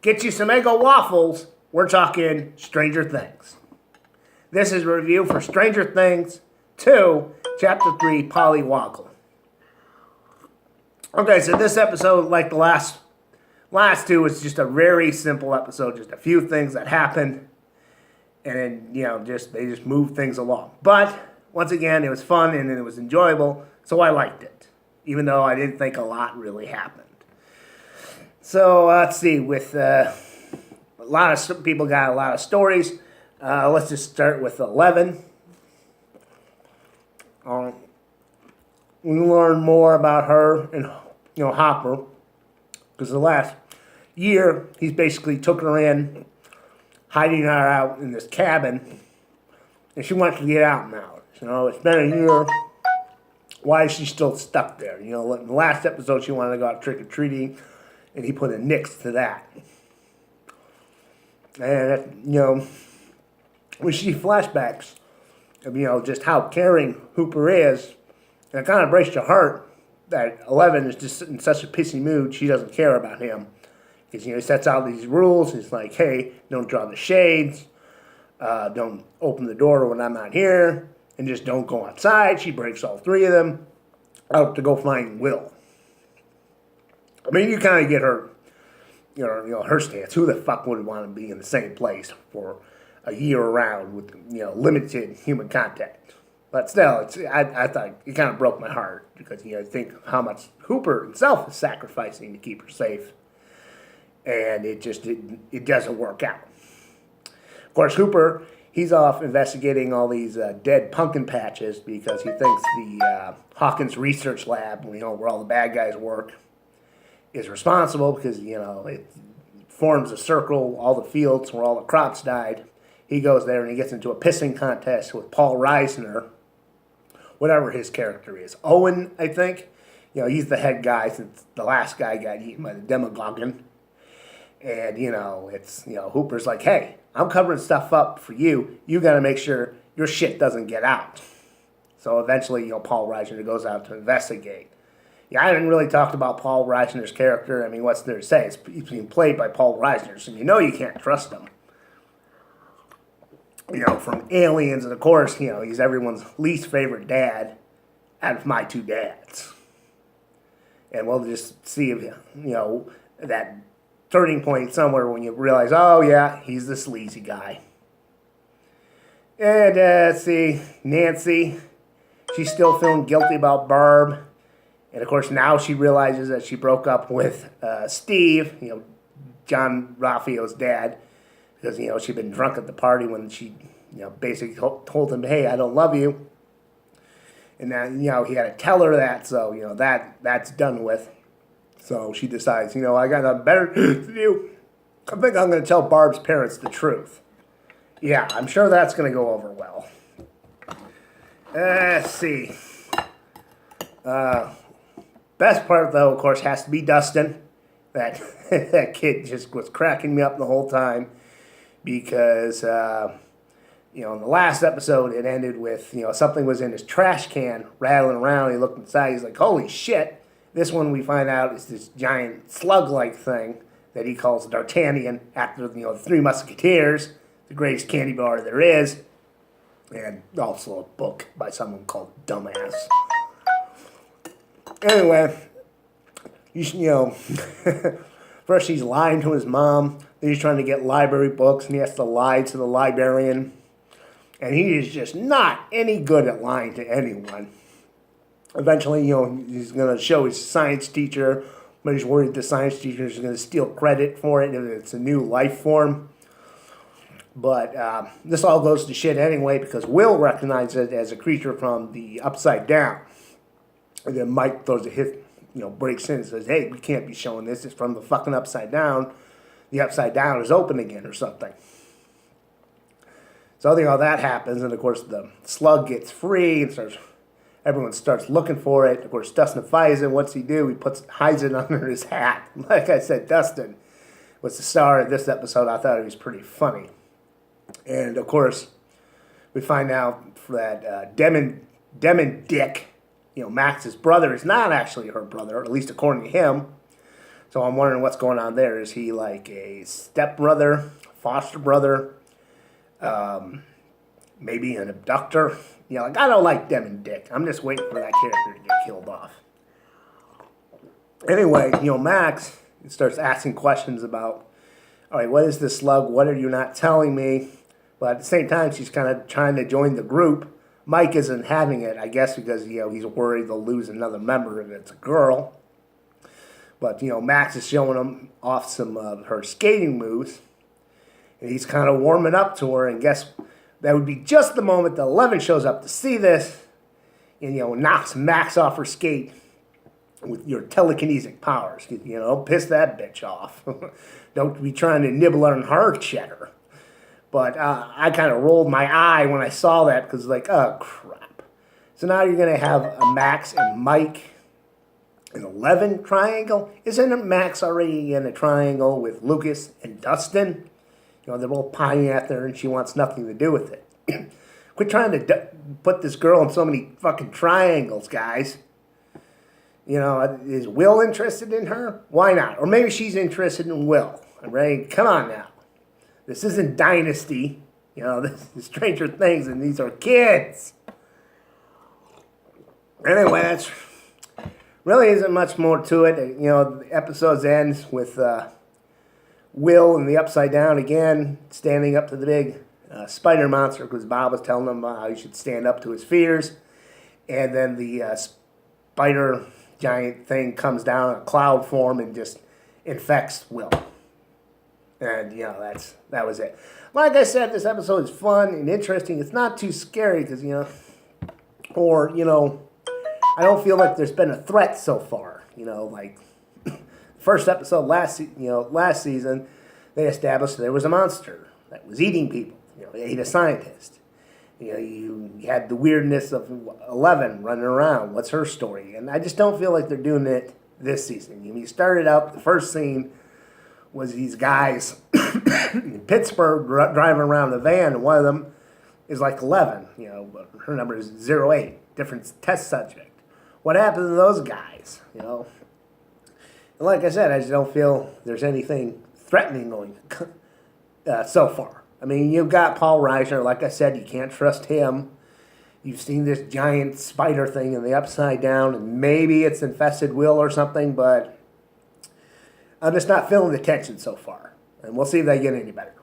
Get you some Eggo waffles. We're talking Stranger Things. This is a review for Stranger Things 2, Chapter 3, Pollywog. Okay, so this episode, like the last two, was just a very simple episode. Just a few things that happened. And then, they just moved things along. But, once again, it was fun and it was enjoyable. So I liked it. Even though I didn't think a lot really happened. So, let's see. With a lot of people got a lot of stories. Let's just start with 11. We learn more about her and Hopper, because the last year he's basically took her in, hiding her out in this cabin, and she wants to get out now. It's been a year. Why is she still stuck there? In the last episode she wanted to go out trick-or-treating, and he put a nix to that. And, we see flashbacks of, just how caring Hooper is, and it kind of breaks your heart that 11 is just in such a pissy mood she doesn't care about him. Because, he sets out these rules. He's like, hey, don't draw the shades, don't open the door when I'm not here, and just don't go outside. She breaks all three of them out to go find Will. I mean, you kind of get her, her stance. Who the fuck would want to be in the same place for a year around with, limited human contact? But still, I thought it kind of broke my heart because, think how much Hooper himself is sacrificing to keep her safe. And it doesn't work out. Of course, Hooper, he's off investigating all these dead pumpkin patches because he thinks the Hawkins Research Lab, where all the bad guys work, is responsible because, it forms a circle, all the fields where all the crops died. He goes there and he gets into a pissing contest with Paul Reisner, whatever his character is. Owen, I think. He's the head guy since the last guy got eaten by the Demogorgon. And, it's, Hooper's like, hey, I'm covering stuff up for you. You got to make sure your shit doesn't get out. So eventually, Paul Reisner goes out to investigate. I haven't really talked about Paul Reisner's character. I mean, what's there to say? He's being played by Paul Reisner, so you can't trust him. From Aliens, and of course, he's everyone's least favorite dad out of my two dads. And we'll just see if, that turning point somewhere when you realize, oh yeah, he's the sleazy guy. And let's see, Nancy, she's still feeling guilty about Barb. And of course now she realizes that she broke up with Steve, John Ralphio's dad, because, she'd been drunk at the party when she, basically told him, hey, I don't love you. And then, he had to tell her that, so, that's done with. So she decides, I got nothing better to do. I think I'm going to tell Barb's parents the truth. Yeah, I'm sure that's going to go over well. Let's see. Best part, though, of course, has to be Dustin. That kid just was cracking me up the whole time. Because, in the last episode, it ended with, something was in his trash can rattling around. He looked inside. He's like, holy shit. This one we find out is this giant slug-like thing that he calls D'Artagnan after, the Three Musketeers, the greatest candy bar there is, and also a book by someone called Dumbass. Anyway, first he's lying to his mom, then he's trying to get library books, and he has to lie to the librarian, and he is just not any good at lying to anyone. Eventually, he's going to show his science teacher, but he's worried the science teacher is going to steal credit for it if it's a new life form. But this all goes to shit anyway because Will recognizes it as a creature from the Upside Down. And then Mike throws a hit, breaks in and says, hey, we can't be showing this. It's from the fucking Upside Down. The Upside Down is open again or something. So that happens, and of course the slug gets free and everyone starts looking for it. Of course, Dustin finds it. What's he do? He hides it under his hat. Like I said, Dustin was the star of this episode. I thought he was pretty funny. And of course, we find out that Dem and Dick, Max's brother, is not actually her brother, at least according to him. So I'm wondering what's going on there. Is he like a stepbrother, foster brother, maybe an abductor? You know, like I don't like Dem and Dick. I'm just waiting for that character to get killed off. Anyway, Max starts asking questions about, all right, what is this slug? What are you not telling me? But at the same time, she's kind of trying to join the group. Mike isn't having it, I guess, because, he's worried they'll lose another member if it's a girl. But, Max is showing him off some of her skating moves. And he's kind of warming up to her. And guess that would be just the moment that Eleven shows up to see this. And, knocks Max off her skate with your telekinetic powers. Piss that bitch off. Don't be trying to nibble on her cheddar. But I kind of rolled my eye when I saw that because like, oh, crap. So now you're going to have a Max and Mike, an 11 triangle. Isn't Max already in a triangle with Lucas and Dustin? They're both pining after her and she wants nothing to do with it. Quit trying to put this girl in so many fucking triangles, guys. Is Will interested in her? Why not? Or maybe she's interested in Will. I'm ready. Come on now. This isn't Dynasty. This is Stranger Things, and these are kids. Anyway, that's really isn't much more to it. The episode ends with Will in the Upside Down again, standing up to the big spider monster because Bob was telling him how he should stand up to his fears. And then the spider giant thing comes down in a cloud form and just infects Will. And, that was it. Like I said, this episode is fun and interesting. It's not too scary because, I don't feel like there's been a threat so far. Like, first episode last season, they established there was a monster that was eating people. It ate a scientist. You had the weirdness of 11 running around. What's her story? And I just don't feel like they're doing it this season. You started out, the first scene was these guys in Pittsburgh driving around a van, and one of them is like 11. Her number is 08, different test subject. What happened to those guys? And like I said, I just don't feel there's anything threatening going so far. I mean, you've got Paul Reiser. Like I said, you can't trust him. You've seen this giant spider thing in the Upside Down, and maybe it's infested Will or something, but I'm just not feeling the tension so far. And we'll see if they get any better.